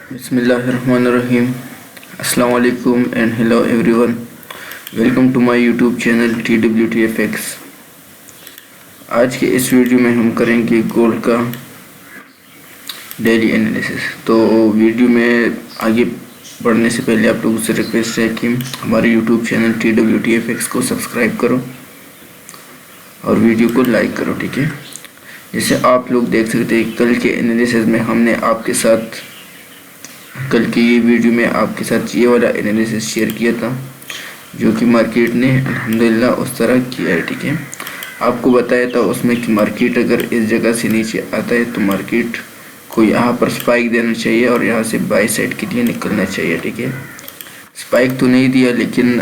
बिस्मिल्लाहिर्रहमानिर्रहीम। अस्सलाम वालेकुम and hello everyone. Welcome to my YouTube channel TWTFX। आज के इस वीडियो में हम करेंगे गोल्ड का डेली एनालिसिस। तो वीडियो में आगे बढ़ने से पहले आप लोगों से रिक्वेस्ट है कि हमारे यूट्यूब चैनल TWTFX को सब्सक्राइब करो और वीडियो को लाइक करो, ठीक है। जैसे आप लोग देख सकते हैं कल के एनालिसिस में हमने आपके साथ कल की ये वीडियो में आपके साथ ये वाला एनालिसिस शेयर किया था जो कि मार्केट ने अल्हम्दुलिल्लाह उस तरह किया है, ठीक है। आपको बताया था उसमें कि मार्केट अगर इस जगह से नीचे आता है तो मार्केट को यहाँ पर स्पाइक देना चाहिए और यहाँ से बाई साइड के लिए निकलना चाहिए, ठीक है। स्पाइक तो नहीं दिया लेकिन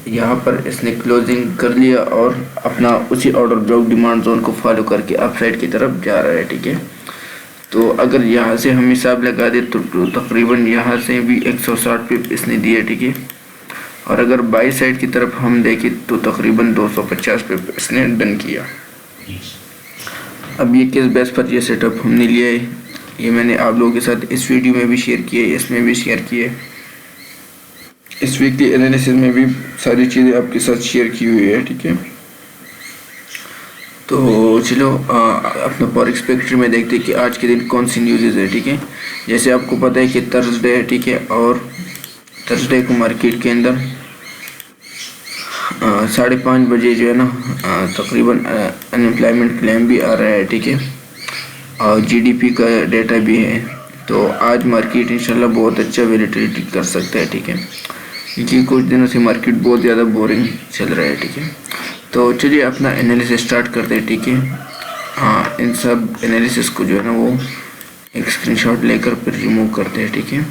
यहाँ पर इसने क्लोजिंग कर लिया और अपना उसी ऑर्डर ब्लॉक डिमांड जोन को फॉलो करके अप साइड की तरफ जा रहा है, ठीक है। तो अगर यहाँ से हम हिसाब लगा दे तो तकरीबन यहाँ से भी 160 पिप इसने दिए, ठीक है। और अगर बाई साइड की तरफ हम देखें तो तकरीबन 250 पिप इसने डन किया। अब ये किस बेस पर ये सेटअप हमने लिया है ये मैंने आप लोगों के साथ इस वीडियो में भी शेयर किया है, इसमें भी शेयर किए, इस वीकली एनालिसिस में भी सारी चीज़ें आपके साथ शेयर की हुई है, ठीक है। तो चलो अपना फॉरेक्स फैक्ट्री में देखते हैं कि आज के दिन कौन सी न्यूज़ है, ठीक है। जैसे आपको पता है कि थर्सडे है, ठीक है, और थर्सडे को मार्केट के अंदर 5:30 बजे जो है ना तकरीबन अनएम्प्लॉयमेंट क्लेम भी आ रहा है, ठीक है, और GDP का डेटा भी है। तो आज मार्केट इंशाल्लाह बहुत अच्छा वैलिडिटी कर सकता है, ठीक है, क्योंकि कुछ दिनों से मार्केट बहुत ज़्यादा बोरिंग चल रहा है, ठीक है। तो चलिए अपना एनालिसिस स्टार्ट करते हैं, ठीक है। हाँ, इन सब एनालिसिस को जो है ना वो एक स्क्रीनशॉट लेकर फिर रिमूव करते हैं, ठीक है।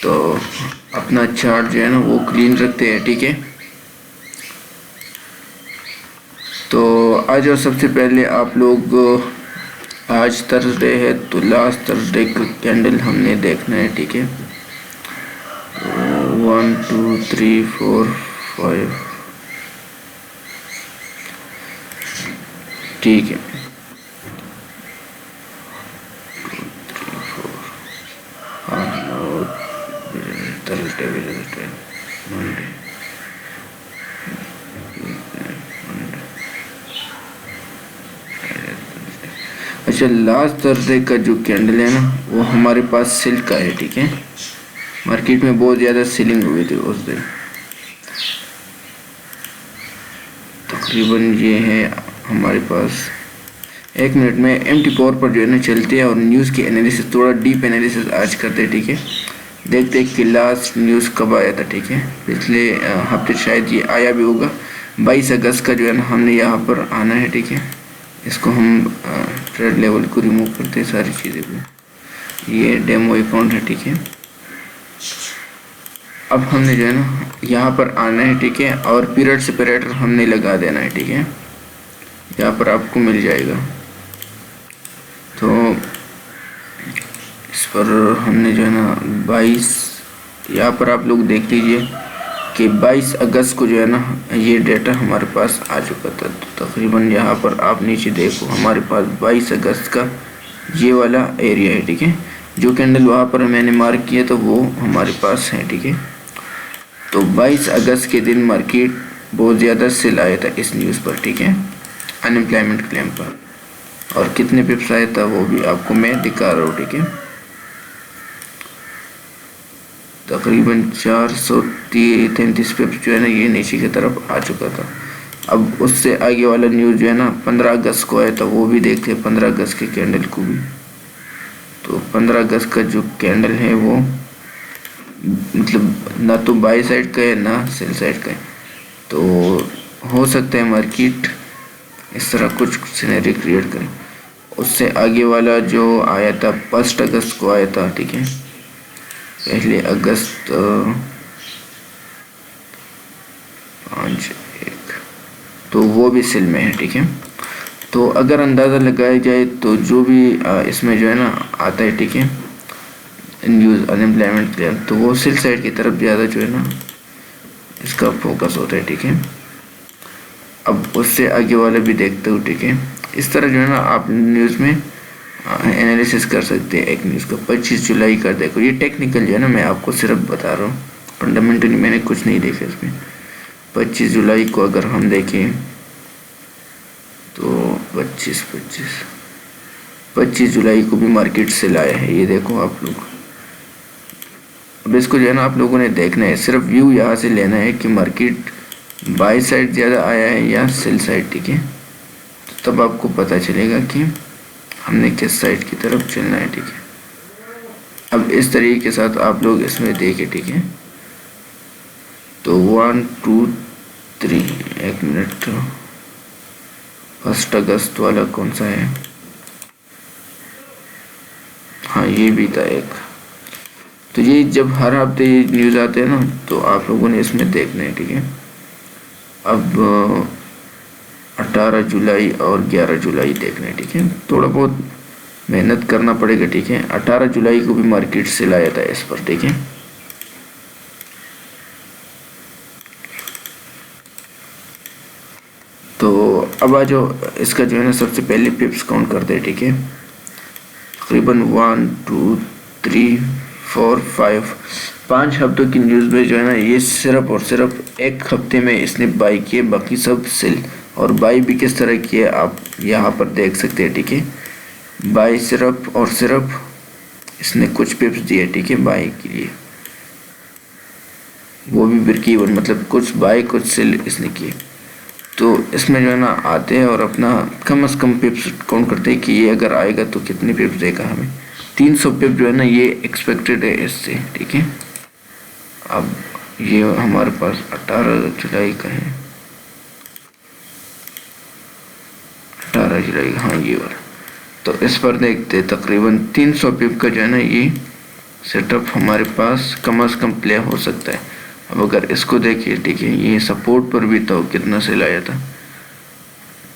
तो अपना चार्ट जो है ना वो क्लीन रखते हैं, ठीक है। तो आज और सबसे पहले आप लोग आज थर्सडे है तो लास्ट थर्सडे का कैंडल हमने देखना है, ठीक है। 1 2 3 4 5, ठीक है। 2 3 4 थर्सडे मंडे अच्छा, लास्ट थर्सडे का जो कैंडल है ना वो हमारे पास सिल्क का है, ठीक है। मार्केट में बहुत ज़्यादा सेलिंग हुई थी उस दिन। तकरीबन ये है हमारे पास। 1 मिनट में एम्प्टी पावर पर जो है ना चलते हैं और न्यूज़ की एनालिसिस, थोड़ा डीप एनालिसिस आज करते हैं, ठीक है। देखते हैं कि लास्ट न्यूज़ कब आया था, ठीक है। पिछले हफ्ते शायद ये आया भी होगा। 22 अगस्त का जो है ना हमने यहाँ पर आना है, ठीक है। इसको हम ट्रेड लेवल को रिमूव करते हैं सारी चीज़ें को। ये डेमो अकाउंट है, ठीक है। अब हमने जो है ना यहाँ पर आना है, ठीक है, और पीरियड सेपरेटर हमने लगा देना है, ठीक है। यहाँ पर आपको मिल जाएगा। तो इस पर हमने जो है ना 22, यहाँ पर आप लोग देख लीजिए कि 22 अगस्त को जो है ना ये डेटा हमारे पास आ चुका था। तो तकरीबन यहाँ पर आप नीचे देखो हमारे पास 22 अगस्त का ये वाला एरिया है, ठीक है। जो कैंडल वहाँ पर मैंने मार्क किया तो वो हमारे पास है, ठीक है। तो 22 अगस्त के दिन मार्केट बहुत ज़्यादा सेल आया था इस न्यूज़ पर, ठीक है, अनएम्प्लॉयमेंट क्लेम पर। और कितने पिप्स आया था वो भी आपको मैं दिखा रहा हूँ, ठीक है। तकरीबन 433 पिप्स जो है ना ये नीचे की तरफ आ चुका था। अब उससे आगे वाला न्यूज़ जो है ना 15 अगस्त को आया था, वो भी देखते हैं 15 अगस्त के कैंडल को भी। तो 15 अगस्त का जो कैंडल है वो मतलब ना तो बाई साइड का है ना सेल साइड का है। तो हो सकता है मार्केट इस तरह कुछ सिनेरियो क्रिएट करे। उससे आगे वाला जो आया था 1 अगस्त को आया था, ठीक है, 1 अगस्त 5/1, तो वो भी सेल में है, ठीक है। तो अगर अंदाज़ा लगाया जाए तो जो भी इसमें जो है ना आता है, ठीक है, न्यूज़ अनएम्प्लॉयमेंट क्लेम, तो वो सेल साइड की तरफ ज़्यादा जो है ना इसका फोकस होता है, ठीक है। अब उससे आगे वाला भी देखते हो, ठीक है। इस तरह जो है ना आप न्यूज़ में एनालिसिस कर सकते हैं एक न्यूज़ का। 25 जुलाई का देखो, ये टेक्निकल जो है ना, मैं आपको सिर्फ बता रहा हूँ, फंडामेंटली मैंने कुछ नहीं देखा इसमें। 25 जुलाई को अगर हम देखें तो 25 जुलाई को भी मार्केट से लाया है, ये देखो आप लोग। अब इसको जो है ना आप लोगों ने देखना है, सिर्फ व्यू यहाँ से लेना है कि मार्केट बाई साइड ज़्यादा आया है या सेल साइड, ठीक है। तो तब आपको पता चलेगा कि हमने किस साइड की तरफ चलना है, ठीक है। अब इस तरीके के साथ आप लोग इसमें देखें, ठीक है। तो 1 2 3, एक मिनट, 1 अगस्त वाला कौन सा है? हाँ, ये भी था एक। तो ये जब हर हफ्ते ये न्यूज़ आते हैं ना, तो आप लोगों ने इसमें देखना है, ठीक है। अब 18 जुलाई और 11 जुलाई देखना है, ठीक है। थोड़ा बहुत मेहनत करना पड़ेगा, ठीक है। 18 जुलाई को भी मार्केट से लाया था इस पर, ठीक है। तो अब आ जाओ, इसका जो है ना सबसे पहले पिप्स काउंट करते हैं, ठीक है। तकरीबन 1 2 3 4 5 हफ्तों की न्यूज़ में जो है ना, ये सिर्फ और सिर्फ एक हफ्ते में इसने बाई किए, बाकी सब सेल। और बाई भी किस तरह की है आप यहाँ पर देख सकते हैं, ठीक है। बाई सिर्फ और सिर्फ इसने कुछ पिप्स दिए, ठीक है, बाई के लिए, वो भी ब्रेक इवन, मतलब कुछ बाई कुछ सेल इसने किए। तो इसमें जो है ना आते हैं और अपना कम से कम पिप्स काउंट करते हैं कि ये अगर आएगा तो कितने पिप्स देगा हमें। 300 पिप जो है ना ये एक्सपेक्टेड है इससे, ठीक है। अब ये हमारे पास 18 जुलाई का है, 18 जुलाई, हाँ ये वाला। तो इस पर देखते तकरीबन 300 पिप का जो है ना ये सेटअप हमारे पास कम से कम प्ले हो सकता है। अब अगर इसको देखिए, ठीक है, ये सपोर्ट पर भी तो कितना सेल आया था,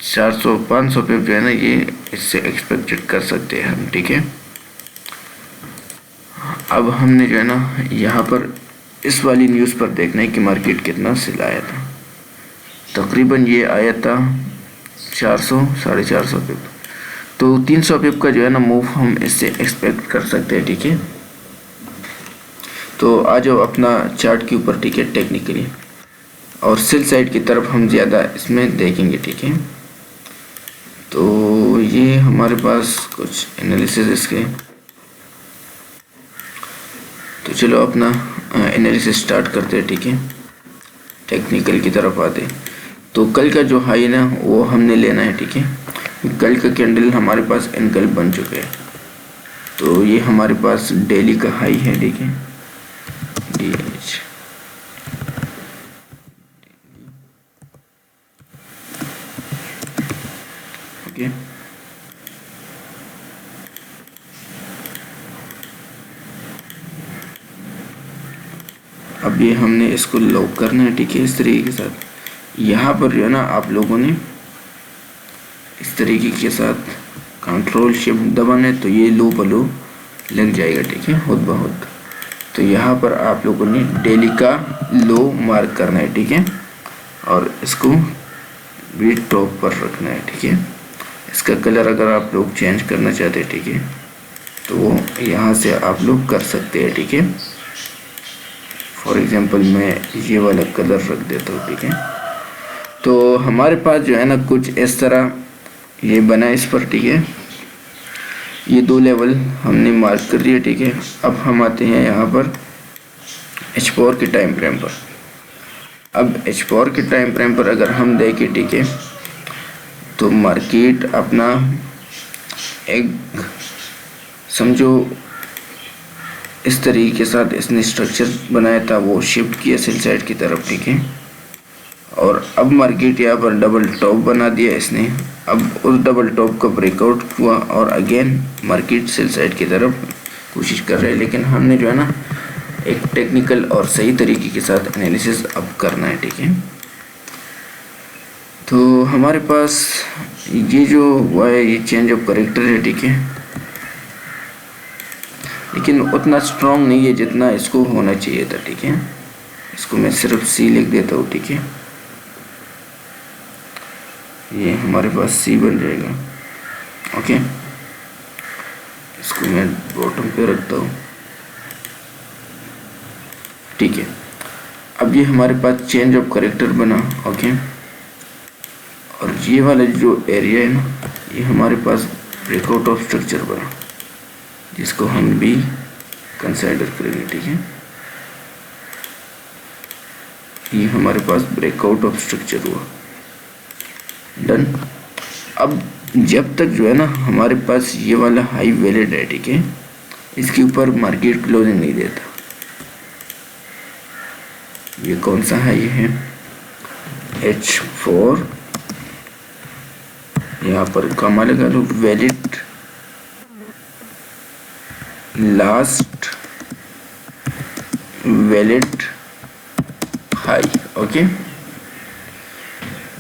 400-500 पिप जो है ना ये इससे एक्सपेक्टेड कर सकते हैं हम, ठीक है। अब हमने जो है ना यहाँ पर इस वाली न्यूज़ पर देखना है कि मार्केट कितना सेल आया था। तकरीबन ये आया था 400-450 पिप। तो 300 पिप का जो है ना मूव हम इससे एक्सपेक्ट कर सकते हैं, ठीक है। तो आ जाओ अपना चार्ट के ऊपर, ठीक है, टेक्निकली, और सेल साइड की तरफ हम ज़्यादा इसमें देखेंगे, ठीक है। तो ये हमारे पास कुछ एनालिसिस इसके, तो चलो अपना एनालिसिस स्टार्ट करते हैं, ठीक है। टेक्निकल की तरफ आते, तो कल का जो हाई ना वो हमने लेना है, ठीक है। कल का कैंडल हमारे पास एनकल बन चुके हैं, तो ये हमारे पास डेली का हाई है, ठीक है, DH। ओके, अब ये हमने इसको लॉक करना है, ठीक है, इस तरीके के साथ। यहाँ पर जो है ना आप लोगों ने इस तरीके के साथ कंट्रोल शिफ्ट दबाना है, तो ये लो बलो लग जाएगा, ठीक है, खुद ब खुद। तो यहाँ पर आप लोगों ने डेली का लो मार्क करना है, ठीक है, और इसको भी टॉप पर रखना है, ठीक है। इसका कलर अगर आप लोग चेंज करना चाहते हैं, ठीक है, तो वो यहाँ से आप लोग कर सकते हैं, ठीक है। फॉर एग्जांपल मैं ये वाला कलर रख देता हूँ, ठीक है। तो हमारे पास जो है ना कुछ इस तरह ये बना इस पर, ठीक है। ये 2 लेवल हमने मार्क कर दिए, ठीक है। अब हम आते हैं यहाँ पर H4 के टाइम फ्रेम पर। अब H4 के टाइम फ्रेम पर अगर हम देखें, ठीक है, तो मार्केट अपना एक समझो इस तरीके के साथ इसने स्ट्रक्चर बनाया था, वो शिफ्ट किया सेल साइड की तरफ, ठीक है। और अब मार्केट यहाँ पर डबल टॉप बना दिया इसने। अब उस डबल टॉप का ब्रेकआउट हुआ और अगेन मार्केट सेल साइड की तरफ कोशिश कर रहे हैं, लेकिन हमने जो है ना एक टेक्निकल और सही तरीके के साथ एनालिसिस अब करना है, ठीक है। तो हमारे पास ये जो हुआ है ये चेंज ऑफ करेक्टर है, ठीक है, लेकिन उतना स्ट्रॉन्ग नहीं है जितना इसको होना चाहिए था, ठीक है। इसको मैं सिर्फ C लिख देता हूँ, ठीक है, ये हमारे पास C बन जाएगा, ओके। इसको मैं बॉटम पे रखता हूँ, ठीक है। अब ये हमारे पास चेंज ऑफ करेक्टर बना, ओके। और ये वाला जो एरिया है ना, ये हमारे पास ब्रेकआउट ऑफ स्ट्रक्चर बना, जिसको हम भी कंसिडर करेंगे, ठीक है। ये हमारे पास ब्रेकआउट ऑफ स्ट्रक्चर हुआ, डन। अब जब तक जो है ना हमारे पास ये वाला हाई वैलिड है, ठीक है, इसके ऊपर मार्केट क्लोजिंग नहीं देता। ये कौन सा है? ये है H4, यहाँ पर कमा लगा लो, valid last valid high, okay.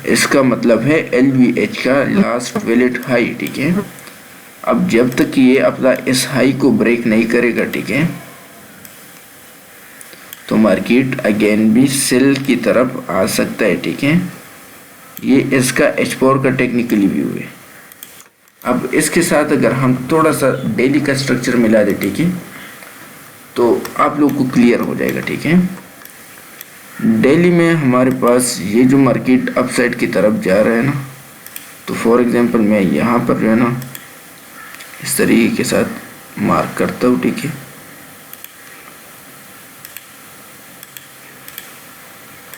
इसका मतलब है LVH का लास्ट वैलिड हाई, ठीक है। अब जब तक ये अपना इस हाई को ब्रेक नहीं करेगा, ठीक है, तो मार्केट अगेन भी सेल की तरफ आ सकता है, ठीक है। ये इसका H4 का टेक्निकली व्यू है। अब इसके साथ अगर हम थोड़ा सा डेली का स्ट्रक्चर मिला दे, ठीक है, तो आप लोग को क्लियर हो जाएगा, ठीक है। डेली में हमारे पास ये जो मार्केट अपसाइड की तरफ जा रहा है ना, तो फॉर एग्जांपल मैं यहाँ पर जो है ना इस तरीके के साथ मार्क करता हूँ, ठीक है।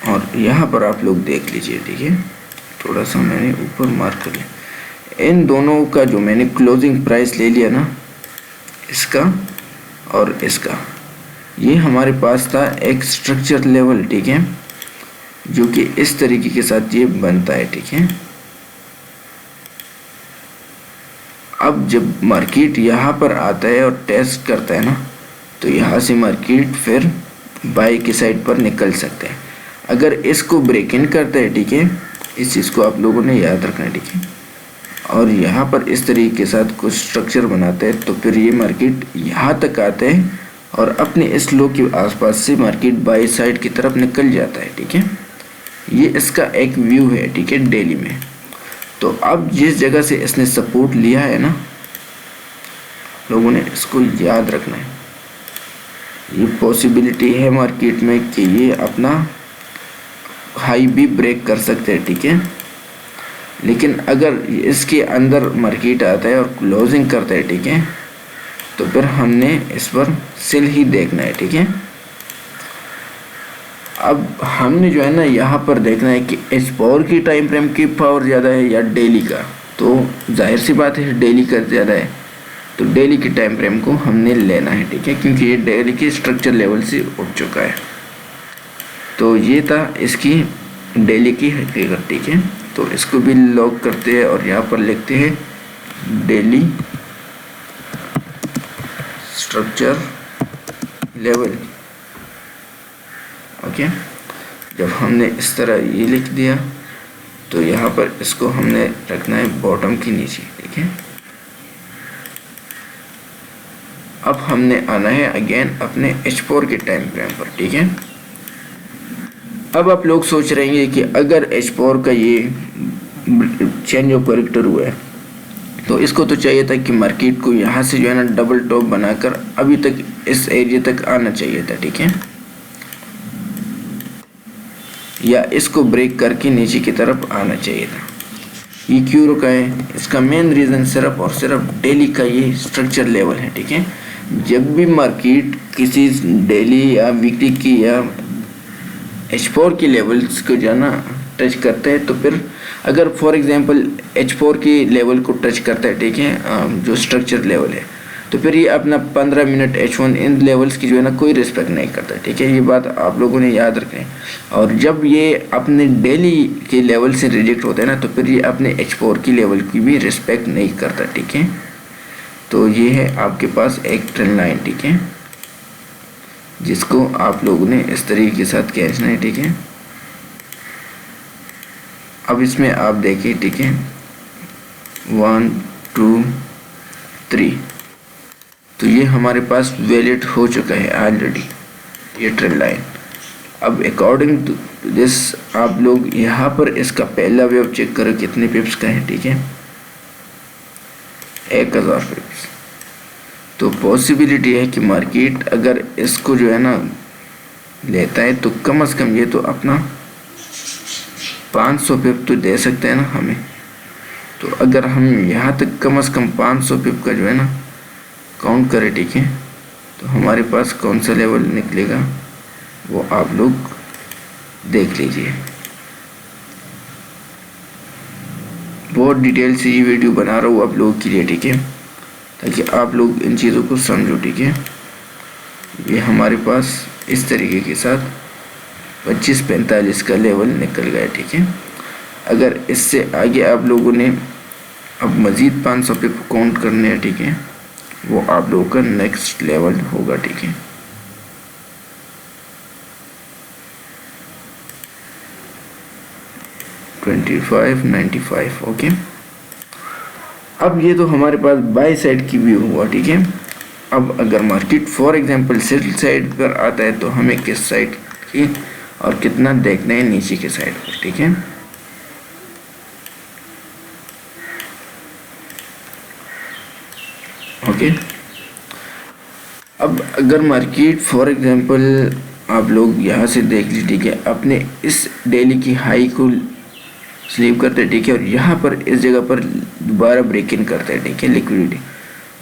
और यहाँ पर आप लोग देख लीजिए, ठीक है, थोड़ा सा मैंने ऊपर मार्क कर लिया। इन दोनों का जो मैंने क्लोजिंग प्राइस ले लिया ना, इसका और इसका, ये हमारे पास था एक स्ट्रक्चर लेवल, ठीक है, जो कि इस तरीके के साथ ये बनता है, ठीक है। अब जब मार्केट यहाँ पर आता है और टेस्ट करता है ना, तो यहाँ से मार्केट फिर बाई की साइड पर निकल सकते हैं। अगर इसको ब्रेक इन करता है, ठीक है, इस चीज़ को आप लोगों ने याद रखना है, ठीक है, और यहाँ पर इस तरीके के साथ कुछ स्ट्रक्चर बनाते हैं, तो फिर ये मार्केट यहाँ तक आते हैं और अपने इस लो के आसपास से मार्केट बाई साइड की तरफ निकल जाता है, ठीक है। ये इसका एक व्यू है, ठीक है, डेली में। तो अब जिस जगह से इसने सपोर्ट लिया है ना, लोगों ने इसको याद रखना है। ये पॉसिबिलिटी है मार्केट में कि ये अपना हाई भी ब्रेक कर सकते हैं, ठीक है। लेकिन अगर इसके अंदर मार्केट आता है और क्लोजिंग करता है, ठीक है, तो फिर हमने इस पर सेल ही देखना है, ठीक है। अब हमने जो है ना यहाँ पर देखना है कि H4 की टाइम फ्रेम की पावर ज़्यादा है या डेली का। तो जाहिर सी बात है डेली का ज़्यादा है, तो डेली की टाइम फ्रेम को हमने लेना है, ठीक है, क्योंकि ये डेली के स्ट्रक्चर लेवल से उठ चुका है। तो ये था इसकी डेली की हकीकत, ठीक है। तो इसको भी लॉक करते हैं और यहाँ पर लिखते हैं डेली स्ट्रक्चर लेवल, ओके। जब हमने इस तरह ये लिख दिया, तो यहाँ पर इसको हमने रखना है बॉटम के नीचे, ठीक है। अब हमने आना है अगेन अपने H4 के टाइम फ्रेम पर, ठीक है। अब आप लोग सोच रहे हैं कि अगर H4 का ये चेंज ऑफ कैरेक्टर हुआ है, तो इसको तो चाहिए था कि मार्केट को यहाँ से जो है ना डबल टॉप बनाकर अभी तक इस एरिया तक आना चाहिए था, ठीक है, या इसको ब्रेक करके नीचे की तरफ आना चाहिए था। ये क्यों रुका है? इसका मेन रीज़न सिर्फ और सिर्फ डेली का ये स्ट्रक्चर लेवल है, ठीक है। जब भी मार्केट किसी डेली या वीकली की या H4 की लेवल्स को जो है ना टच करते हैं, तो फिर अगर फॉर एग्जांपल H4 की लेवल को टच करता है, ठीक है, जो स्ट्रक्चर लेवल है, तो फिर ये अपना 15 मिनट H1 इन लेवल्स की जो है ना कोई रिस्पेक्ट नहीं करता, ठीक है। ये बात आप लोगों ने याद रखनी है। और जब ये अपने डेली के लेवल से रिजेक्ट होता है ना, तो फिर ये अपने H4 की लेवल की भी रिस्पेक्ट नहीं करता, ठीक है। तो ये है आपके पास एक ट्रेंड लाइन, ठीक है, जिसको आप लोगों ने इस तरीके के साथ खींचना है, ठीक है। अब इसमें आप देखिए, ठीक है, 1 2 3, तो ये हमारे पास वैलिड हो चुका है ऑलरेडी ये ट्रेंड लाइन। अब अकॉर्डिंग टू दिस आप लोग यहाँ पर इसका पहला वेव चेक करो कितने पिप्स का है, ठीक है, 1000 पिप्स। तो पॉसिबिलिटी है कि मार्केट अगर इसको जो है ना लेता है तो कम से कम ये तो अपना 500 पिप तो दे सकते हैं ना हमें। तो अगर हम यहाँ तक कम से कम 500 पिप का जो है ना काउंट करें, ठीक है, तो हमारे पास कौन सा लेवल निकलेगा वो आप लोग देख लीजिए। बहुत डिटेल से ये वीडियो बना रहा हूँ आप लोगों के लिए, ठीक है, ताकि आप लोग इन चीज़ों को समझो, ठीक है। ये हमारे पास इस तरीके के साथ 25-45 का लेवल निकल गया, ठीक है। अगर इससे आगे आप लोगों ने अब मज़ीद 500 पे काउंट करने हैं, ठीक है, वो आप लोगों का नेक्स्ट लेवल होगा, ठीक है। $25.95, ओके। अब ये तो हमारे पास बाई साइड की व्यू हुआ, ठीक है। अब अगर market for example sell side पर आता है तो हमें किस साइड की और कितना देखना है नीचे के साइड पर, ठीक है। ओके, अब अगर मार्केट फॉर एग्जांपल आप लोग यहाँ से देख लीजिए, ठीक है, अपने इस डेली की हाई को स्लीप करते हैं, ठीक है, और यहाँ पर इस जगह पर दोबारा ब्रेक इन करते हैं, ठीक है, लिक्विडिटी,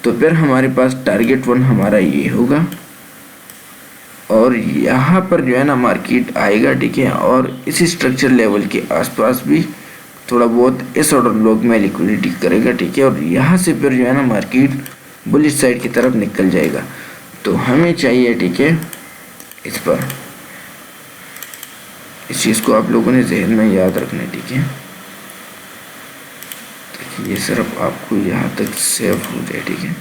तो फिर हमारे पास टारगेट 1 हमारा ये होगा और यहाँ पर जो है ना मार्केट आएगा, ठीक है, और इसी स्ट्रक्चर लेवल के आसपास भी थोड़ा बहुत इस ऑर्डर ब्लॉक में लिक्विडिटी करेगा, ठीक है, और यहाँ से फिर जो है ना मार्केट बुलिश साइड की तरफ निकल जाएगा। तो हमें चाहिए, ठीक है, इस पर इस चीज़ को आप लोगों ने जहन में याद रखना है, ठीक है, ताकि ये सिर्फ आपको यहाँ तक सेव हो जाए, ठीक है।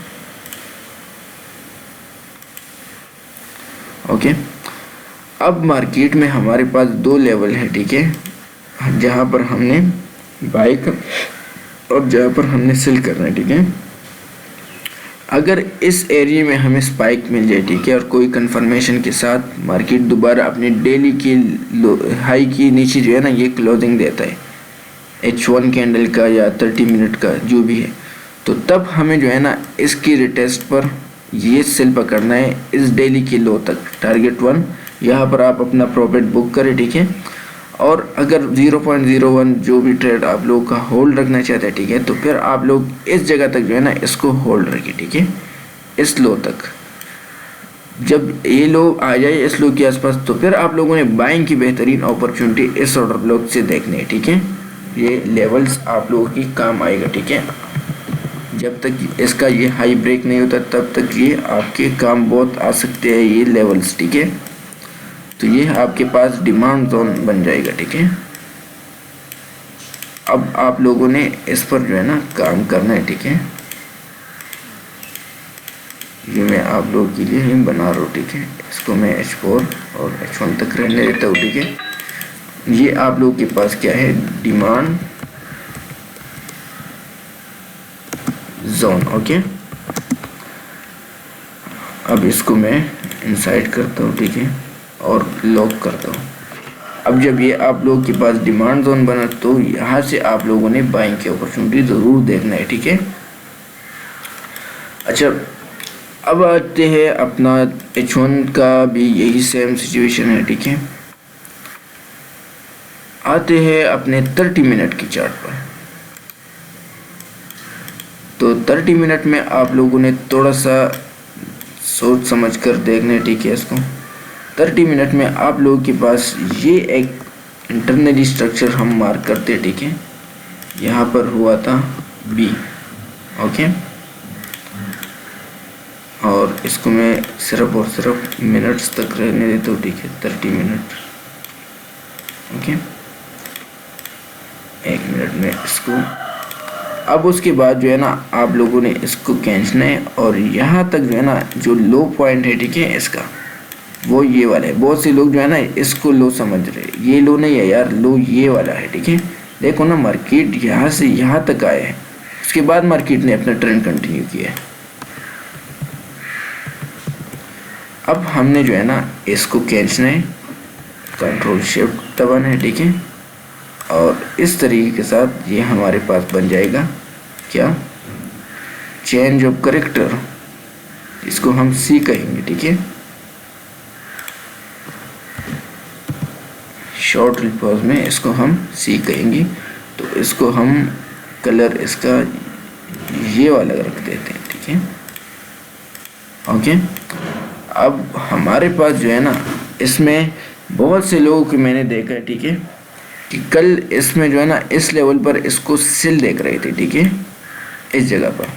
ओके, अब मार्केट में हमारे पास 2 लेवल है, ठीक है, जहाँ पर हमने बाय कर और जहाँ पर हमने सेल करना है, ठीक है। अगर इस एरिया में हमें स्पाइक मिल जाए, ठीक है, और कोई कंफर्मेशन के साथ मार्केट दोबारा अपनी डेली की हाई की नीचे जो है ना ये क्लोजिंग देता है H1 कैंडल का या 30 मिनट का जो भी है, तो तब हमें जो है ना इसकी रिटेस्ट पर ये सेल पकड़ना है इस डेली की लो तक, टारगेट 1। यहाँ पर आप अपना प्रॉफिट बुक करें, ठीक है, और अगर 0.01 जो भी ट्रेड आप लोग का होल्ड रखना चाहते हैं, ठीक है, तो फिर आप लोग इस जगह तक जो है ना इसको होल्ड रखें, ठीक है, इस लो तक। जब ये लो आ जाए इस लो के आसपास तो फिर आप लोगों ने बाइंग की बेहतरीन अपॉर्चुनिटी इस ऑर्डर ब्लॉक से देखनी है, ठीक है। ये लेवल्स आप लोगों की काम आएगा, ठीक है। जब तक इसका ये हाई ब्रेक नहीं होता तब तक ये आपके काम बहुत आ सकते हैं ये लेवल्स, ठीक है। तो ये आपके पास डिमांड जोन बन जाएगा, ठीक है। अब आप लोगों ने इस पर जो है ना काम करना है, ठीक है। ये मैं आप लोगों के लिए ही बना रहा हूँ, ठीक है। इसको मैं H4 और H1 तक रहने देता हूँ, ठीक है। ये आप लोगों के पास क्या है, डिमांड जोन, ओके। अब इसको मैं इनसाइड करता हूँ, ठीक है, और लॉक करता हूँ। अब जब ये आप लोगों के पास डिमांड जोन बना तो यहाँ से आप लोगों ने बाइंग की अपॉर्चुनिटी ज़रूर देखना है, ठीक है। अच्छा, अब आते हैं अपना H1 का भी यही सेम सिचुएशन है, ठीक है। आते हैं अपने 30 मिनट की चार्ट पर। तो 30 मिनट में आप लोगों ने थोड़ा सा सोच समझ कर देखना है, ठीक है। इसको 30 मिनट में आप लोगों के पास ये एक इंटरनली स्ट्रक्चर हम मार्क करते हैं, ठीक है। यहाँ पर हुआ था B, ओके, और इसको मैं सिर्फ और सिर्फ मिनट्स तक रहने देता हूँ, ठीक है, 30 मिनट, ओके। 1 मिनट में इसको, अब उसके बाद जो है ना आप लोगों ने इसको खींचना है और यहाँ तक जो है ना जो लो पॉइंट है, ठीक है, इसका वो ये वाला है। बहुत से लोग जो है ना इसको लो समझ रहे हैं, ये लो नहीं है यार, लो ये वाला है, ठीक है। देखो ना मार्केट यहाँ से यहाँ तक आया है, उसके बाद मार्केट ने अपना ट्रेंड कंटिन्यू किया है। अब हमने जो है ना इसको खींचना है, कंट्रोल शिफ्ट दबाना है, ठीक है, और इस तरीके के साथ ये हमारे पास बन जाएगा क्या, चेंज ऑफ करेक्टर, इसको हम सी कहेंगे, ठीक है। शॉर्ट पॉज में इसको हम सी कहेंगे। तो इसको हम कलर इसका ये वाला रख देते हैं, ठीक है। ओके, अब हमारे पास जो है ना, इसमें बहुत से लोगों को मैंने देखा है, ठीक है, कि कल इसमें जो है ना इस लेवल पर इसको सिल देख रहे थे, ठीक है, इस जगह पर।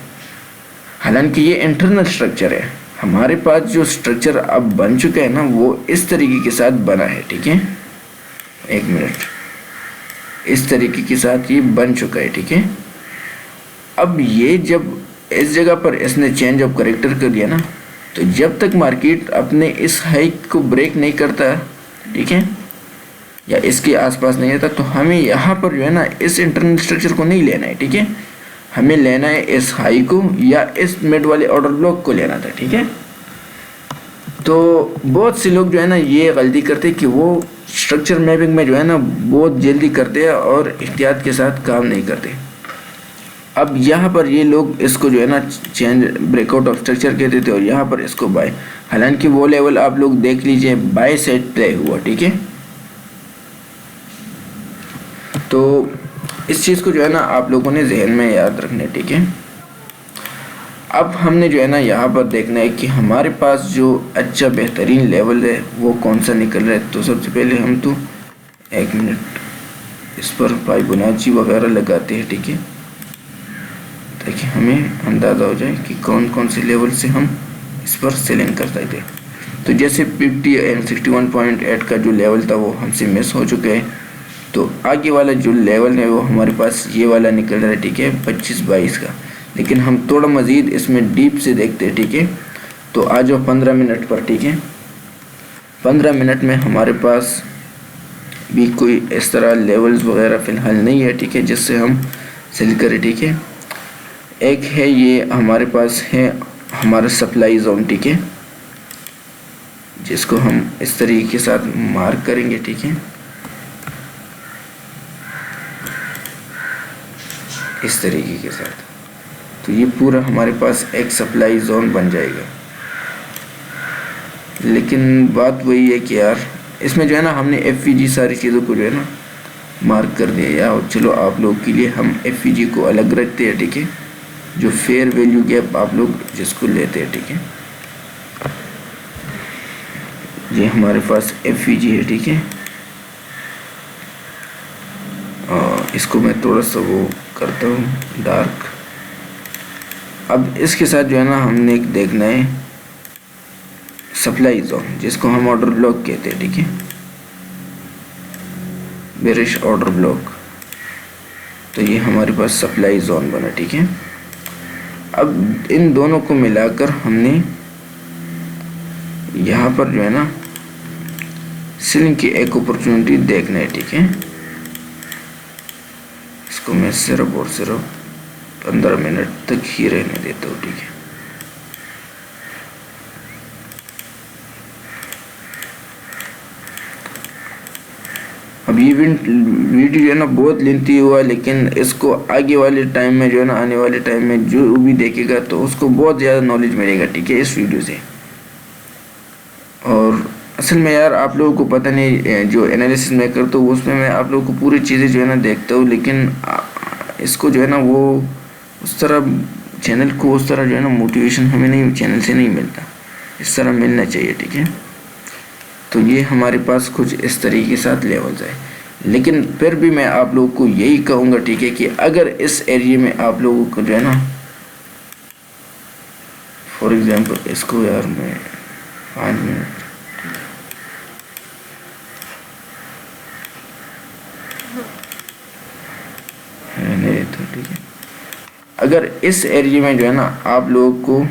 हालांकि ये इंटरनल स्ट्रक्चर है। हमारे पास जो स्ट्रक्चर अब बन चुका है ना, वो इस तरीके के साथ बना है, ठीक है। एक मिनट, इस तरीके के साथ ये बन चुका है, ठीक है। अब ये जब इस जगह पर इसने चेंज ऑफ कैरेक्टर कर दिया ना, तो जब तक मार्केट अपने इस हाइक को ब्रेक नहीं करता, ठीक है, या इसके आसपास नहीं आता, तो हमें यहाँ पर जो है ना इस इंटरनल स्ट्रक्चर को नहीं लेना है, ठीक है। हमें लेना है इस हाई को या इस मिड वाले ऑर्डर ब्लॉक को लेना था, ठीक है। तो बहुत से लोग जो है ना ये गलती करते हैं कि वो स्ट्रक्चर मैपिंग में जो है ना बहुत जल्दी करते हैं और एहतियात के साथ काम नहीं करते। अब यहाँ पर ये लोग इसको जो है ना चेंज ब्रेकआउट ऑफ स्ट्रक्चर कहते थे और यहाँ पर इसको बाय, हालांकि वो लेवल आप लोग देख लीजिए बाय सेट प्ले हुआ, ठीक है। तो इस चीज़ को जो है ना आप लोगों ने जहन में याद रखना है, ठीक है। अब हमने जो है ना यहाँ पर देखना है कि हमारे पास जो अच्छा बेहतरीन लेवल है वो कौन सा निकल रहा है। तो सबसे पहले हम तो एक मिनट इस पर फाइबोनाची वगैरह लगाते हैं, ठीक है, ताकि हमें अंदाज़ा हो जाए कि कौन कौन से लेवल से हम इस पर सेलिंग कर सकते हैं। तो जैसे 50 एंड 61.8 का जो लेवल था वो हमसे मिस हो चुका है। तो आगे वाला जो लेवल है वो हमारे पास ये वाला निकल रहा है, ठीक है, 25-22 का। लेकिन हम थोड़ा मज़ीद इसमें डीप से देखते हैं, ठीक है। तो आ जाओ 15 मिनट पर, ठीक है। 15 मिनट में हमारे पास भी कोई इस तरह लेवल्स वगैरह फ़िलहाल नहीं है, ठीक है, जिससे हम सेल करें, ठीक है। एक है ये हमारे पास है हमारा सप्लाई जोन, ठीक है, जिसको हम इस तरीके के साथ मार्क करेंगे, ठीक है, इस तरीके के साथ। तो ये पूरा हमारे पास एक सप्लाई जोन बन जाएगा। लेकिन बात वही है कि यार इसमें जो है ना हमने एफईजी सारी चीज़ों को जो है ना मार्क कर दिया यार। चलो आप लोग के लिए हम एफईजी को अलग रखते हैं, ठीक है, जो फेयर वैल्यू गैप आप लोग जिसको लेते हैं, ठीक है। ये हमारे पास एफईजी है, ठीक है, और इसको मैं थोड़ा सा वो करता हूँ डार्क। अब इसके साथ जो है ना हमने एक देखना है सप्लाई जोन, जिसको हम ऑर्डर ब्लॉक कहते हैं, ठीक है, बेरिश ऑर्डर ब्लॉक। तो ये हमारे पास सप्लाई जोन बना, ठीक है। अब इन दोनों को मिलाकर हमने यहाँ पर जो है ना सेलिंग की एक अपॉर्चुनिटी देखना है, ठीक है। इसको मैं सिर्फ और सिर्फ 15 मिनट तक ही रहने देता हूँ, ठीक है। अब ये वीडियो जो है ना बहुत लेंथी हुआ, लेकिन इसको आगे वाले टाइम में जो है ना आने वाले टाइम में जो भी देखेगा तो उसको बहुत ज़्यादा नॉलेज मिलेगा, ठीक है, इस वीडियो से। और असल में यार आप लोगों को पता नहीं, जो एनालिसिस मैं करता हूँ उसमें मैं आप लोगों को पूरी चीज़ें जो है ना देखता हूँ, लेकिन इसको जो है ना वो उस तरह चैनल को उस तरह जो है ना मोटिवेशन हमें नहीं, चैनल से नहीं मिलता, इस तरह मिलना चाहिए, ठीक है। तो ये हमारे पास कुछ इस तरीके के साथ लेवल्स है। लेकिन फिर भी मैं आप लोगों को यही कहूँगा, ठीक है, कि अगर इस एरिया में आप लोगों को जो है ना फॉर एग्जांपल इसको यार मैं 5 मिनट रहने देता हूँ, ठीक है। अगर इस एरिया में जो है ना आप लोगों को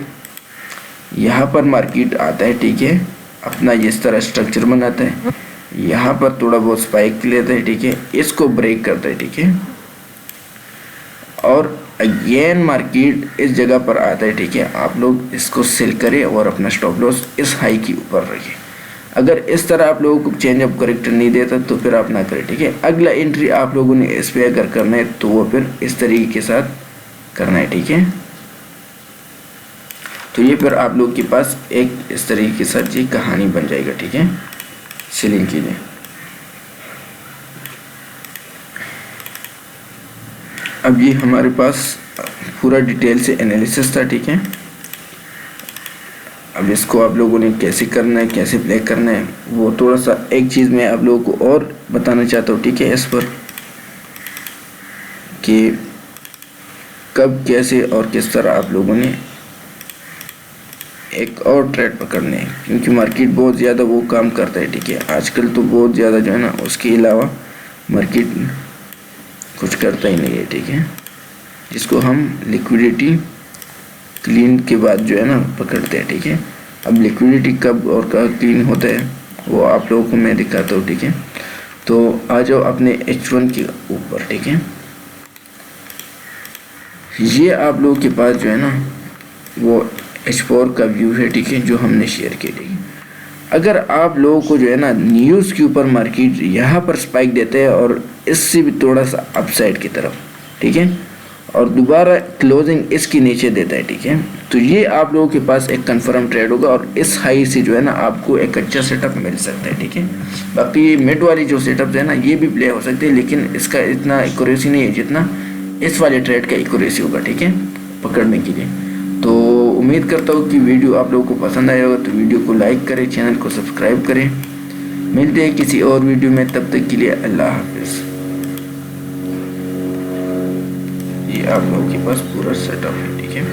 यहाँ पर मार्केट आता है, ठीक है, अपना इस तरह स्ट्रक्चर बनाता है, यहाँ पर थोड़ा बहुत स्पाइक लेता है, ठीक है, इसको ब्रेक करता है, ठीक है, और अगेन मार्केट इस जगह पर आता है, ठीक है। आप लोग इसको सेल करें और अपना स्टॉप लॉस इस हाई के ऊपर रखें। अगर इस तरह आप लोगों को चेंज ऑफ कैरेक्टर नहीं देता तो फिर आप ना करें, ठीक है। अगला एंट्री आप लोगों ने इस पे अगर करना है तो वो फिर इस तरीके के साथ करना है, ठीक है। तो ये फिर आप लोग के पास एक इस तरीके के साथ ये कहानी बन जाएगा, ठीक है, सेलिंग के लिए। अब ये हमारे पास पूरा डिटेल से एनालिसिस था, ठीक है। अब इसको आप लोगों ने कैसे करना है, कैसे प्ले करना है, वो थोड़ा सा एक चीज़ मैं आप लोगों को और बताना चाहता हूँ, ठीक है, इस पर कि कब, कैसे और किस तरह आप लोगों ने एक और ट्रेड पकड़ने हैं, क्योंकि मार्केट बहुत ज़्यादा वो काम करता है, ठीक है। आजकल तो बहुत ज़्यादा जो है ना, उसके अलावा मार्केट कुछ करता ही नहीं है, ठीक है, जिसको हम लिक्विडिटी क्लीन के बाद जो है ना पकड़ते हैं, ठीक है। अब लिक्विडिटी कब और कब क्लीन होता है वो आप लोगों को मैं दिखाता हूँ, ठीक है। तो आ जाओ अपने H1 के ऊपर, ठीक है। ये आप लोगों के पास जो है ना वो H4 का व्यू है, ठीक है, जो हमने शेयर किया, ठीक है। अगर आप लोगों को जो है ना न्यूज़ के ऊपर मार्केट यहाँ पर स्पाइक देते हैं और इससे भी थोड़ा सा अपसाइड की तरफ, ठीक है, और दोबारा क्लोजिंग इसके नीचे देता है, ठीक है, तो ये आप लोगों के पास एक कंफर्म ट्रेड होगा और इस हाई से जो है ना आपको एक अच्छा सेटअप मिल सकता है, ठीक है। बाकी ये मिड वाली जो सेटअप है ना ये भी प्ले हो सकते हैं, लेकिन इसका इतना एक्यूरेसी नहीं है जितना इस वाले ट्रेड का एक्यूरेसी होगा, ठीक है, पकड़ने के लिए। तो उम्मीद करता हूँ कि वीडियो आप लोगों को पसंद आया होगा, तो वीडियो को लाइक करें, चैनल को सब्सक्राइब करें। मिलते हैं किसी और वीडियो में, तब तक के लिए अल्लाह हाफिज़। ये आप लोगों के पास पूरा सेटअप है, ठीक है।